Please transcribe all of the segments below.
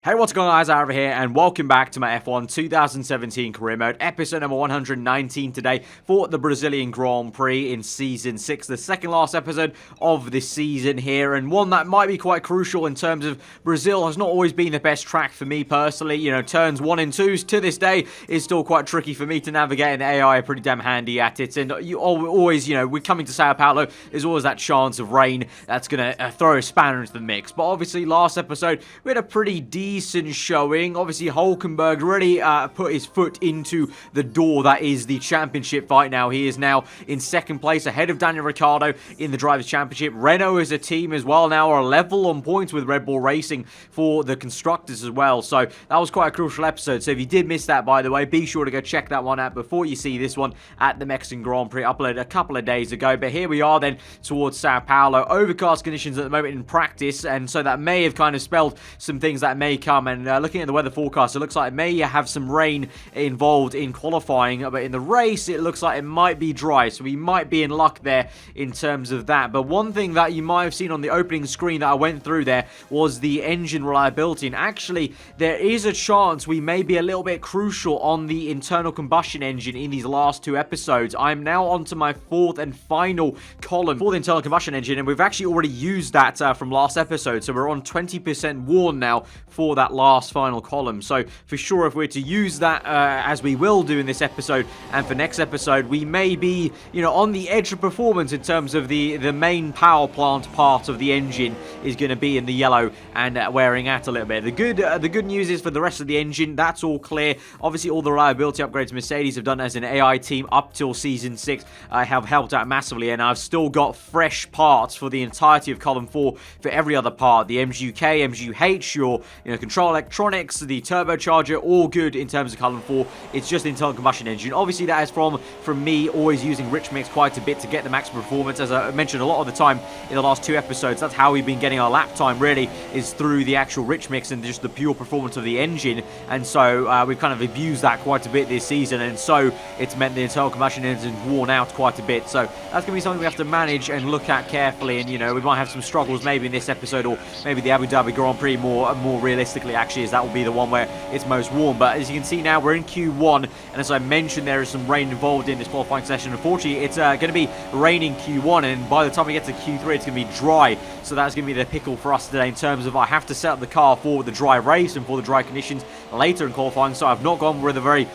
Hey, what's going on, guys? Aarava here, and welcome back to my F1 2017 career mode, episode number 119 today for the Brazilian Grand Prix in Season 6, the second last episode of this season here, and one that might be quite crucial in terms of Brazil has not always been the best track for me personally. You know, turns 1 and 2s to this day is still quite tricky for me to navigate, and the AI are pretty damn handy at it, and you always, we're coming to Sao Paulo, there's always that chance of rain that's going to throw a spanner into the mix, but obviously last episode we had a pretty decent showing. Obviously, Hulkenberg really put his foot into the door that is the championship fight now. He is now in second place ahead of Daniel Ricciardo in the Drivers' Championship. Renault as a team as well now are level on points with Red Bull Racing for the Constructors as well. So that was quite a crucial episode. So if you did miss that, by the way, be sure to go check that one out before you see this one at the Mexican Grand Prix, uploaded a couple of days ago. But here we are then towards Sao Paulo. Overcast conditions at the moment in practice, and so that may have kind of spelled some things that may come. And looking at the weather forecast, it looks like it may have some rain involved in qualifying, but in the race, it looks like it might be dry, so we might be in luck there in terms of that. But one thing that you might have seen on the opening screen that I went through there was the engine reliability, and actually, there is a chance we may be a little bit crucial on the internal combustion engine in these last two episodes. I'm now onto my fourth and final column for the internal combustion engine, and we've actually already used that from last episode, so we're on 20% worn now for that last final column. So for sure, if we're to use that as we will do in this episode and for next episode, we may be on the edge of performance in terms of the main power plant part of the engine is going to be in the yellow and wearing out a little bit. The good news is for the rest of the engine, that's all clear. Obviously, all the reliability upgrades Mercedes have done as an AI team up till Season 6 have helped out massively, and I've still got fresh parts for the entirety of Column 4 for every other part. The MGUK, MGUH, your control electronics, the turbocharger, all good in terms of Column 4. It's just the internal combustion engine. Obviously, that is from me always using rich mix quite a bit to get the maximum performance. As I mentioned a lot of the time in the last two episodes, that's how we've been getting our lap time, really, is through the actual rich mix and just the pure performance of the engine. And so we've kind of abused that quite a bit this season, and so it's meant the internal combustion engine's worn out quite a bit. So that's going to be something we have to manage and look at carefully, and we might have some struggles maybe in this episode, or maybe the Abu Dhabi Grand Prix more realistically, actually, as that will be the one where it's most warm. But as you can see now, we're in Q1, and as I mentioned, there is some rain involved in this qualifying session. Unfortunately, it's going to be raining Q1, and by the time we get to Q3, it's going to be dry. So that's going to be the pickle for us today in terms of I have to set up the car for the dry race and for the dry conditions later in qualifying. So I've not gone with a very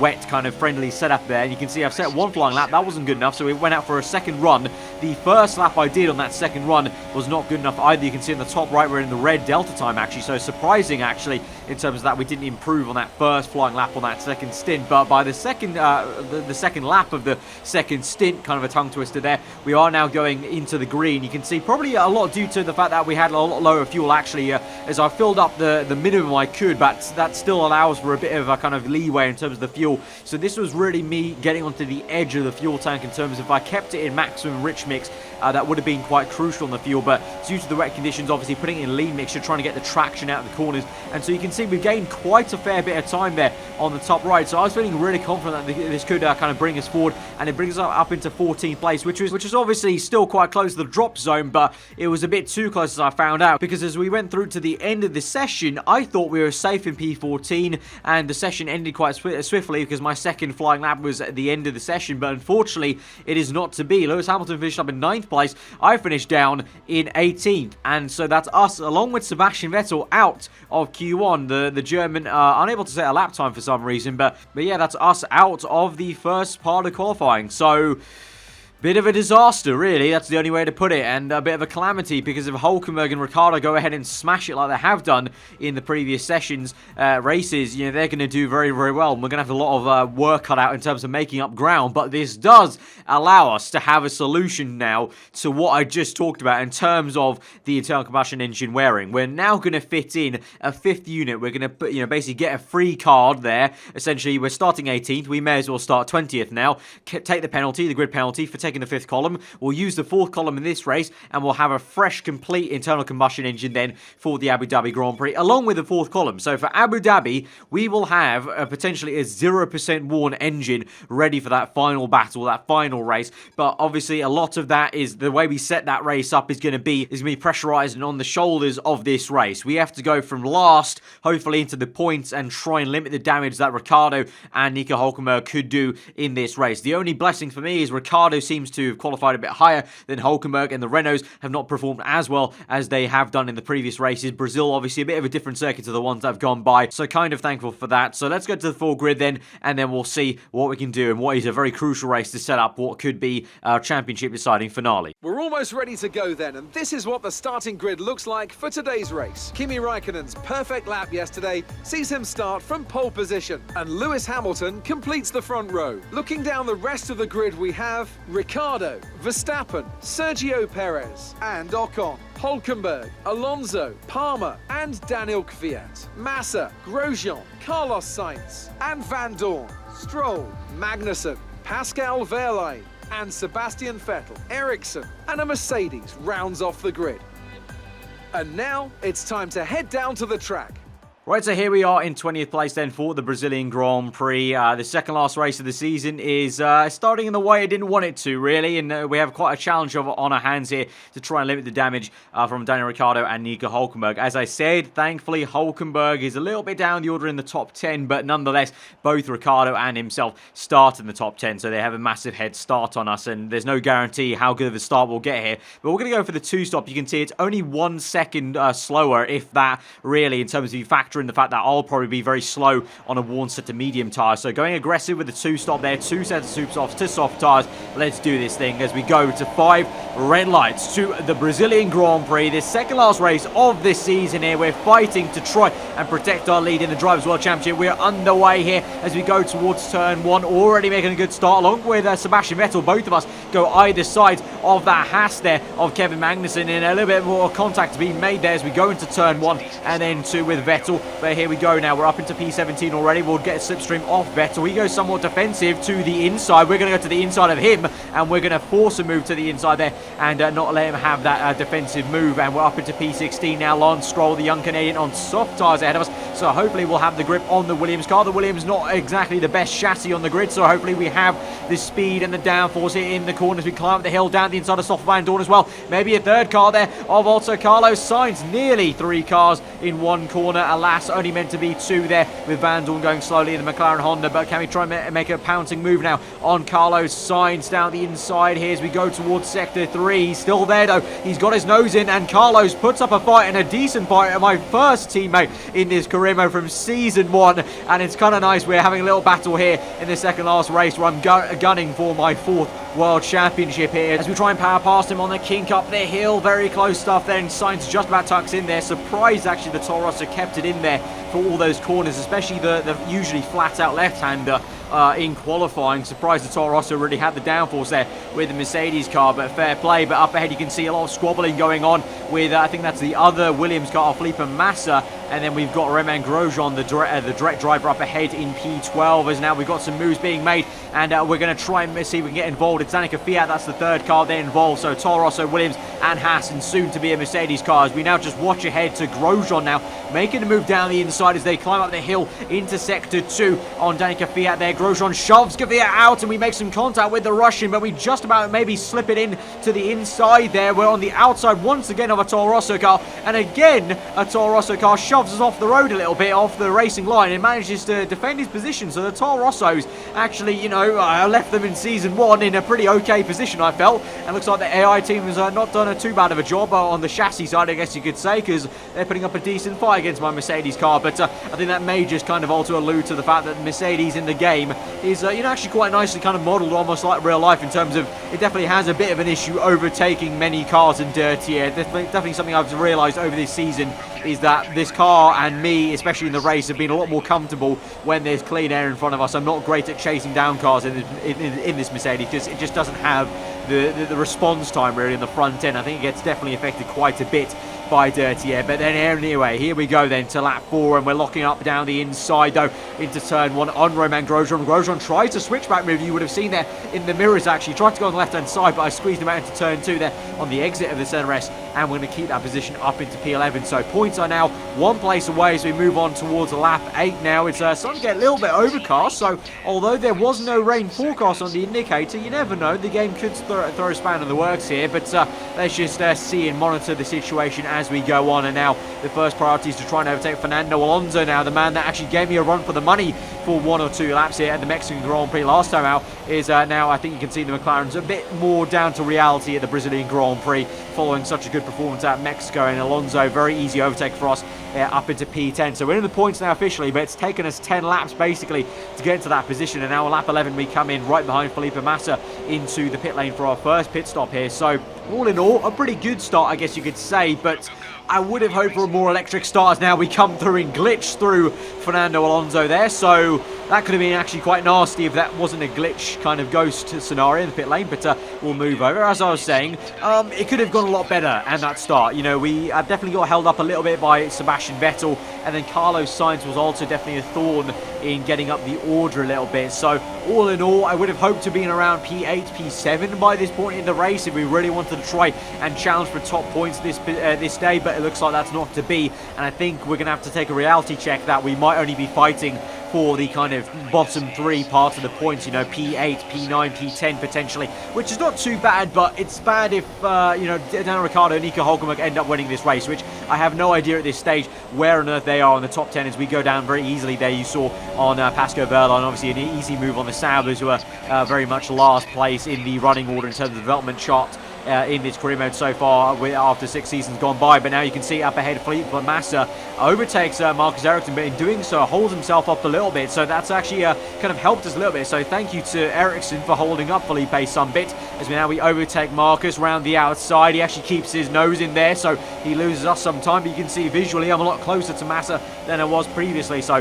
wet kind of friendly setup there. And you can see I've set one flying lap. That wasn't good enough, so we went out for a second run. The first lap I did on that second run was not good enough either. You can see in the top right we're in the red delta time, actually. So surprising, actually, in terms of that we didn't improve on that first flying lap on that second stint. But by the second the second lap of the second stint, kind of a tongue twister there, we are now going into the green. You can see probably a lot due to the fact that we had a lot lower fuel, actually, as I filled up the minimum I could, but that still allows for a bit of a kind of leeway in terms of the fuel. So this was really me getting onto the edge of the fuel tank in terms of if I kept it in maximum rich mix, that would have been quite crucial on the fuel, but due to the wet conditions, obviously putting it in lean mixture, trying to get the traction out of the corners, and so you can see we've gained quite a fair bit of time there on the top right. So I was feeling really confident that this could kind of bring us forward, and it brings us up into 14th place, which is obviously still quite close to the drop zone, but it was a bit too close as I found out, because as we went through to the end of the session, I thought we were safe in P14, and the session ended quite swiftly because my second flying lap was at the end of the session, but unfortunately it is not to be. Lewis Hamilton finished up in 9th place. I finished down in 18th, and so that's us along with Sebastian Vettel out of Q1. The German unable to set a lap time for some reason, but yeah, that's us out of the first part of qualifying. So bit of a disaster, really. That's the only way to put it, and a bit of a calamity, because if Hulkenberg and Ricciardo go ahead and smash it like they have done in the previous sessions, races, they're going to do very, very well, and we're going to have a lot of work cut out in terms of making up ground. But this does allow us to have a solution now to what I just talked about in terms of the internal combustion engine wearing. We're now going to fit in a fifth unit. We're going to put, basically get a free card there. Essentially, we're starting 18th. We may as well start 20th now. Take the penalty, the grid penalty, for taking taking the 5th column. We'll use the 4th column in this race, and we'll have a fresh, complete internal combustion engine then for the Abu Dhabi Grand Prix, along with the 4th column. So for Abu Dhabi, we will have potentially a 0% worn engine ready for that final battle, that final race. But obviously, a lot of that is the way we set that race up is going to be pressurized and on the shoulders of this race. We have to go from last, hopefully, into the points and try and limit the damage that Ricciardo and Nico Hülkenberg could do in this race. The only blessing for me is Ricciardo seems to have qualified a bit higher than Hülkenberg, and the Renaults have not performed as well as they have done in the previous races. Brazil, obviously, a bit of a different circuit to the ones that have gone by, so kind of thankful for that. So let's go to the full grid then, and then we'll see what we can do and what is a very crucial race to set up what could be our championship deciding finale. We're almost ready to go then, and this is what the starting grid looks like for today's race. Kimi Raikkonen's perfect lap yesterday sees him start from pole position, and Lewis Hamilton completes the front row. Looking down the rest of the grid, we have Ricciardo, Verstappen, Sergio Perez, and Ocon, Hülkenberg, Alonso, Palmer, and Daniel Kvyat, Massa, Grosjean, Carlos Sainz, and Van Dorn, Stroll, Magnussen, Pascal Wehrlein, and Sebastian Vettel, Ericsson, and a Mercedes rounds off the grid. And now it's time to head down to the track. Right, so here we are in 20th place then for the Brazilian Grand Prix. The second last race of the season is starting in the way I didn't want it to, really. And we have quite a challenge on our hands here to try and limit the damage from Daniel Ricciardo and Nico Hülkenberg. As I said, thankfully, Hülkenberg is a little bit down the order in the top 10. But nonetheless, both Ricciardo and himself start in the top 10. So they have a massive head start on us. And there's no guarantee how good of a start we'll get here. But we're going to go for the 2-stop. You can see it's only 1 second slower, if that, really, in terms of you factor in the fact that I'll probably be very slow on a worn set of medium tyres. So going aggressive with the 2-stop there, 2 sets of super softs to soft tyres. Let's do this thing as we go to 5 red lights to the Brazilian Grand Prix. This second last race of this season here. We're fighting to try and protect our lead in the Drivers' World Championship. We're underway here as we go towards turn 1, already making a good start along with Sebastian Vettel. Both of us go either side of that Haas there of Kevin Magnussen, and a little bit more contact being made there as we go into turn 1 and then 2 with Vettel. But here we go now. We're up into P17 already. We'll get a slipstream off Vettel. He goes somewhat defensive to the inside. We're going to go to the inside of him, and we're going to force a move to the inside there and not let him have that defensive move. And we're up into P16 now. Lance Stroll, the young Canadian, on soft tyres ahead of us. So hopefully we'll have the grip on the Williams car. The Williams not exactly the best chassis on the grid, so hopefully we have the speed and the downforce here in the corners. We climb up the hill down the inside of Stoffel Van Dorn as well. Maybe a third car there of also Carlos Sainz. Nearly 3 cars in one corner. Alas, only meant to be 2 there with Van Dorn going slowly in the McLaren Honda. But can we try and make a pouncing move now on Carlos Sainz down the inside here as we go towards sector 3. He's still there though. He's got his nose in, and Carlos puts up a fight, and a decent fight, my first teammate in this career mode from season 1. And it's kind of nice. We're having a little battle here in the second last race where I'm gunning for my 4th World Championship here as we try and power past him on the kink up the hill. Very close stuff there, and Sainz just about tucks in there. Surprised actually the Toro Rosso kept it in there for all those corners, especially the usually flat out left-hander in qualifying. Surprised the Toro Rosso really had the downforce there with the Mercedes car, but fair play. But up ahead you can see a lot of squabbling going on with I think that's the other Williams car, Felipe Massa, and then we've got Romain Grosjean, the direct driver, up ahead in P12. As now we've got some moves being made, and we're going to try and see if we can get involved. It's Danica Fiat, that's the third car they're involved. So Toro Rosso, Williams, and Haas, and soon to be a Mercedes car. As we now just watch ahead to Grosjean now, making a move down the inside as they climb up the hill into sector 2 on Danica Fiat there. Grosjean shoves Fiat out, and we make some contact with the Russian, but we just about maybe slip it in to the inside there. We're on the outside once again of a Toro Rosso car, and again a Toro Rosso car shoves us off the road a little bit, off the racing line, and manages to defend his position. So the Toro Rossos actually, you know, I left them in season 1 in a pretty okay position, I felt, and looks like the AI team has not done too bad of a job on the chassis side, I guess you could say, because they're putting up a decent fight against my Mercedes car. But I think that may just kind of also allude to the fact that Mercedes in the game is, you know, actually quite nicely kind of modelled almost like real life, in terms of it definitely has a bit of an issue overtaking many cars in dirt here. Definitely something I've realised over this season is that this car and me, especially in the race, have been a lot more comfortable when there's clean air in front of us. I'm not great at chasing down cars in this Mercedes because it just doesn't have the response time really in the front end. I think it gets definitely affected quite a bit by Dirty Air. But then anyway, here we go then to lap 4, and we're locking up down the inside though into turn 1 on Roman Grosjean. Grosjean tries to switchback move. You would have seen there in the mirrors actually. Tried to go on the left hand side, but I squeezed him out into turn 2 there on the exit of the CRS, and we're going to keep that position up into P11. So points are now 1 place away as we move on towards lap 8 now. It's starting to get a little bit overcast, so although there was no rain forecast on the indicator, you never know, the game could throw a span in the works here. But let's just see and monitor the situation as we go on. And now the first priority is to try and overtake Fernando Alonso now, the man that actually gave me a run for the money for 1 or 2 laps here at the Mexican Grand Prix last time out. Is now, I think you can see the McLaren's a bit more down to reality at the Brazilian Grand Prix following such a good performance at Mexico. And Alonso, very easy overtake for us up into P10. So we're in the points now officially, but it's taken us 10 laps basically to get into that position. And now lap 11 we come in right behind Felipe Massa into the pit lane for our first pit stop here. So all in all, a pretty good start, I guess you could say, but I would have hoped for a more electric start as now we come through and glitch through Fernando Alonso there. So that could have been actually quite nasty if that wasn't a glitch kind of ghost scenario in the pit lane, but we'll move over. As I was saying, it could have gone a lot better at that start. You know, we definitely got held up a little bit by Sebastian Vettel, and then Carlos Sainz was also definitely a thorn in getting up the order a little bit. So all in all, I would have hoped to be in around P8, P7 by this point in the race if we really wanted to try and challenge for top points this day, but it looks like that's not to be. And I think we're going to have to take a reality check that we might only be fighting for the kind of bottom 3 parts of the points, you know, P8, P9, P10 potentially, which is not too bad, but it's bad if, you know, Daniel Ricciardo and Nico Hülkenberg end up winning this race, which I have no idea at this stage where on earth they are in the top 10 as we go down very easily there. You saw on Pasco Verlaine, obviously an easy move on the Saubers, who are very much last place in the running order in terms of the development chart in this career mode so far after 6 seasons gone by. But now you can see up ahead Felipe Massa overtakes Marcus Ericsson, but in doing so holds himself up a little bit, so that's actually kind of helped us a little bit. So thank you to Ericsson for holding up Felipe some bit as we overtake Marcus round the outside. He actually keeps his nose in there, so he loses us some time, but you can see visually I'm a lot closer to Massa than I was previously. So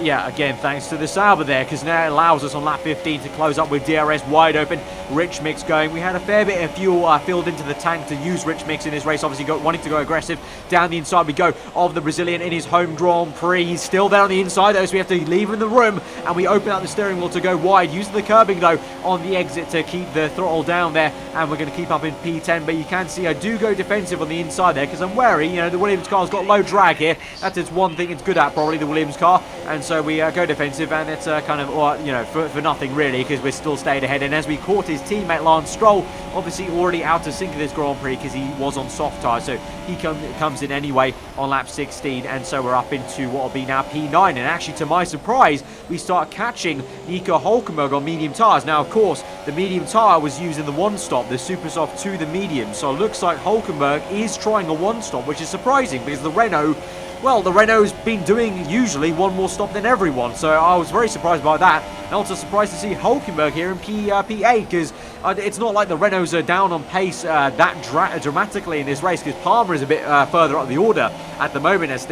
yeah, again, thanks to the Sauber there, because now it allows us on lap 15 to close up with DRS wide open, rich mix going. We had a fair bit of fuel filled into the tank to use rich mix in this race, obviously wanting to go aggressive. Down the inside we go of the Brazilian in his home Grand Prix. He's still there on the inside though, so we have to leave him in the room, and we open up the steering wheel to go wide, using the curbing though on the exit to keep the throttle down there, and we're going to keep up in P10. But you can see I do go defensive on the inside there because I'm wary, you know, the Williams car's got low drag here. That is one thing it's good at, probably, the Williams car, and so we go defensive, and it's kind of, you know, for nothing really, because we're still stayed ahead. And as we caught his teammate Lance Stroll, obviously already out of sync of this Grand Prix because he was on soft tyres, so he comes in anyway on lap 16, and so we're up into what will be now P9. And actually, to my surprise, we start catching Nico Hülkenberg on medium tyres. Now, of course, the medium tyre was used in the one stop, the super soft to the medium, so it looks like Hülkenberg is trying a one stop, which is surprising because the Renault, well, the Renault's been doing usually one more stop than everyone, so I was very surprised by that. And also surprised to see Hülkenberg here in P8, because it's not like the Renaults are down on pace that dramatically in this race, because Palmer is a bit further up the order at the moment as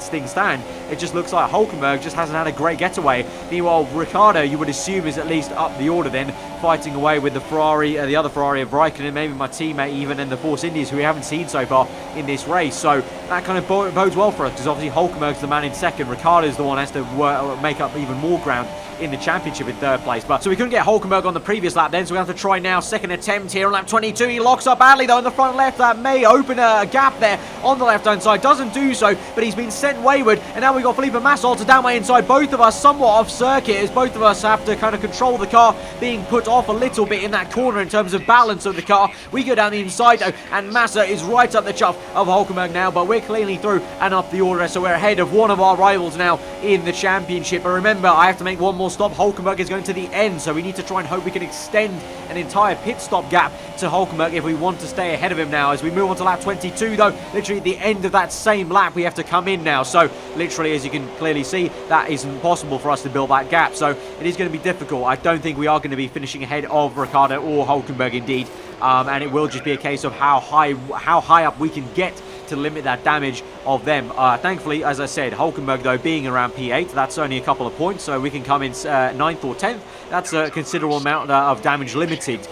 things stand. It just looks like Hülkenberg just hasn't had a great getaway. Meanwhile, Ricciardo, you would assume, is at least up the order then, fighting away with the Ferrari, the other Ferrari of Raikkonen, maybe my teammate even, and the Force Indies, who we haven't seen so far in this race. So that kind of bodes well for us, because obviously Hülkenberg's the man in second. Ricciardo's the one who has to make up even more ground in the championship in third place. But so we couldn't get Hülkenberg on the previous lap then, so we have to try now. Second attempt here on lap 22. He locks up badly though in the front left. That may open a gap there on the left hand side. Doesn't do so, but he's been sent wayward, and now we've got Felipe Massa to down my inside. Both of us somewhat off circuit, as both of us have to kind of control the car, being put off a little bit in that corner in terms of balance of the car. We go down the inside though, and Massa is right up the chuff of Hülkenberg now, but we're cleanly through and up the order, so we're ahead of one of our rivals now in the championship. But remember, I have to make one more stop. Hülkenberg is going to the end, so we need to try and hope we can extend an entire pit stop gap to Hülkenberg if we want to stay ahead of him now. As we move on to lap 22 though, literally at the end of that same lap we have to come in now, so literally, as you can clearly see, that isn't possible for us to build that gap, so it is going to be difficult. I don't think we are going to be finishing ahead of Ricciardo or Hülkenberg indeed, and it will just be a case of how high up we can get to limit that damage of them. Thankfully, as I said, Hulkenberg, though, being around P8, that's only a couple of points, so we can come in 9th or 10th. That's a considerable amount of damage limited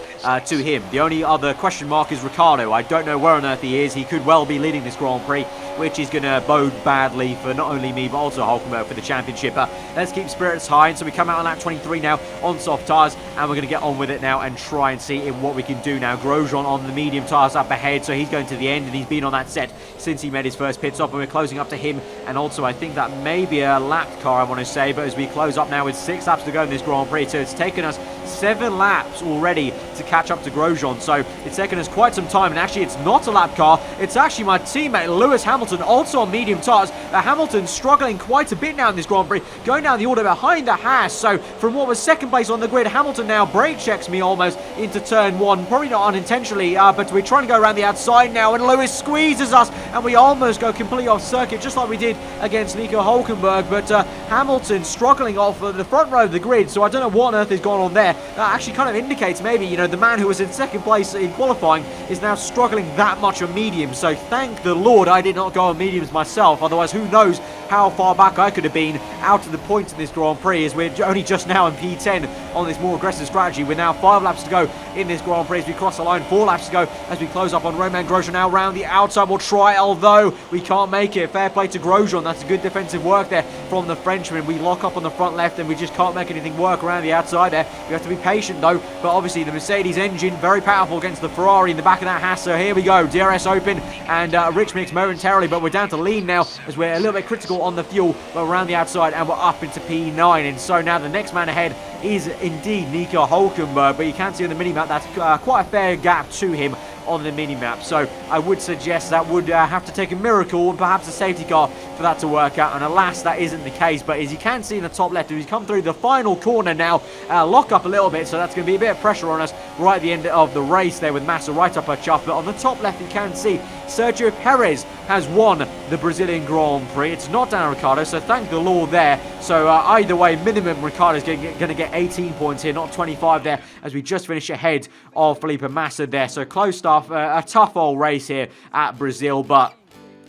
to him. The only other question mark is Ricciardo. I don't know where on earth he is. He could well be leading this Grand Prix, which is going to bode badly for not only me, but also Hulkenberg for the championship. Let's keep spirits high. And so we come out on lap 23 now on soft tyres, and we're going to get on with it now and try and see what we can do now. Grosjean on the medium tyres up ahead, so he's going to the end, and he's been on that set since he made his first pit stop, and we're closing up to him. And also, I think that may be a lap car, I want to say, but as we close up now with 6 laps to go in this Grand Prix, so it's taken us 7 laps already to catch up to Grosjean, so it's taken us quite some time. And actually, it's not a lap car, it's actually my teammate Lewis Hamilton, also on medium tyres. Hamilton struggling quite a bit now in this Grand Prix, going down the order behind the Haas. So from what was second place on the grid, Hamilton now brake checks me almost into turn 1, probably not unintentionally, but we're trying to go around the outside now, and Lewis squeezes us, and we almost go completely off circuit, just like we did against Nico Hulkenberg. But Hamilton struggling off the front row of the grid, so I don't know what on earth is going on there. That actually kind of indicates maybe, you know, the man who was in second place in qualifying is now struggling that much on mediums. So thank the Lord I did not go on mediums myself, otherwise who knows how far back I could have been out of the points in this Grand Prix, as we're only just now in P10 on this more aggressive strategy. We're now 5 laps to go in this Grand Prix as we cross the line, 4 laps to go as we close up on Romain Grosjean now round the outside. We'll try, although we can't make it. Fair play to Grosjean. That's a good defensive work there from the Frenchman. We lock up on the front left and we just can't make anything work around the outside there. We have to be patient though, but obviously the Mercedes engine very powerful against the Ferrari in the back of that Haas. So here we go, DRS open and rich mix momentarily, but we're down to lean now as we're a little bit critical on the fuel, but around the outside and we're up into P9. And so now the next man ahead is indeed Nico Hulkenberg, but you can see on the minimap that's quite a fair gap to him on the mini-map. So I would suggest that would have to take a miracle and perhaps a safety car for that to work out, and alas that isn't the case. But as you can see in the top left, he's come through the final corner now, lock up a little bit, so that's going to be a bit of pressure on us right at the end of the race there with Massa right up our chuff. But on the top left you can see Sergio Perez has won the Brazilian Grand Prix. It's not Daniel Ricciardo, so thank the Lord there. So either way, minimum Ricciardo's going to get 18 points here, not 25 there, as we just finished ahead of Felipe Massa there. So close stuff, a tough old race here at Brazil, but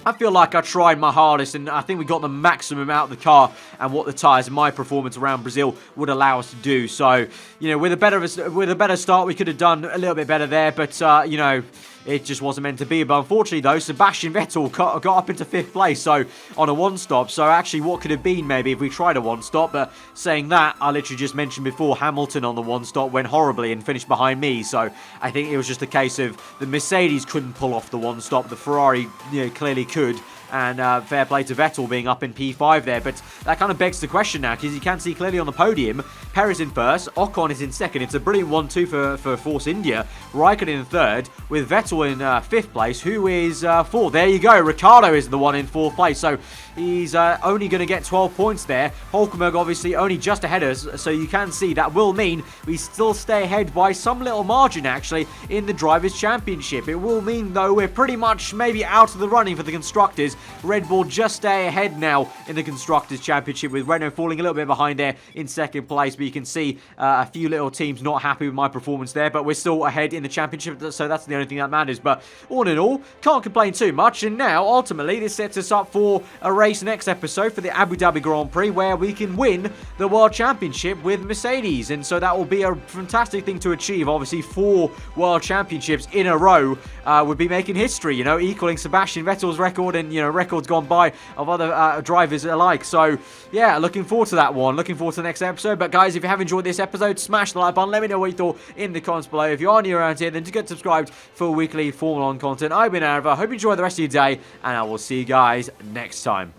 I feel like I tried my hardest, and I think we got the maximum out of the car and what the tyres and my performance around Brazil would allow us to do. So, you know, with a better start, we could have done a little bit better there, but, you know, it just wasn't meant to be. But unfortunately, though, Sebastian Vettel got up into 5th place, so on a one-stop. So actually, what could have been maybe if we tried a one-stop? But saying that, I literally just mentioned before, Hamilton on the one-stop went horribly and finished behind me. So I think it was just a case of the Mercedes couldn't pull off the one-stop. The Ferrari, you know, clearly could. And fair play to Vettel being up in P5 there. But that kind of begs the question now, because you can see clearly on the podium, Perez in first, Ocon is in second. It's a brilliant 1-2 for Force India. Raikkonen in third, with Vettel in 5th place, who is fourth. There you go, Ricciardo is the one in 4th place. So he's only going to get 12 points there. Hulkenberg obviously only just ahead of us, so you can see that will mean we still stay ahead by some little margin actually in the Drivers' Championship. It will mean though we're pretty much maybe out of the running for the Constructors. Red Bull just stay ahead now in the Constructors' Championship, with Renault falling a little bit behind there in 2nd place, but you can see a few little teams not happy with my performance there, but we're still ahead in the Championship, so that's the only thing that matters. But all in all, can't complain too much, and now ultimately this sets us up for a race next episode for the Abu Dhabi Grand Prix, where we can win the World Championship with Mercedes, and so that will be a fantastic thing to achieve. Obviously 4 World Championships in a row would be making history, you know, equaling Sebastian Vettel's record and, you know, records gone by of other drivers alike. So yeah, looking forward to that one, looking forward to the next episode. But guys, if you have enjoyed this episode, smash the like button, let me know what you thought in the comments below. If you are new around here, then do get subscribed for weekly Formula 1 content. I've been aarava, hope you enjoy the rest of your day, and I will see you guys next time.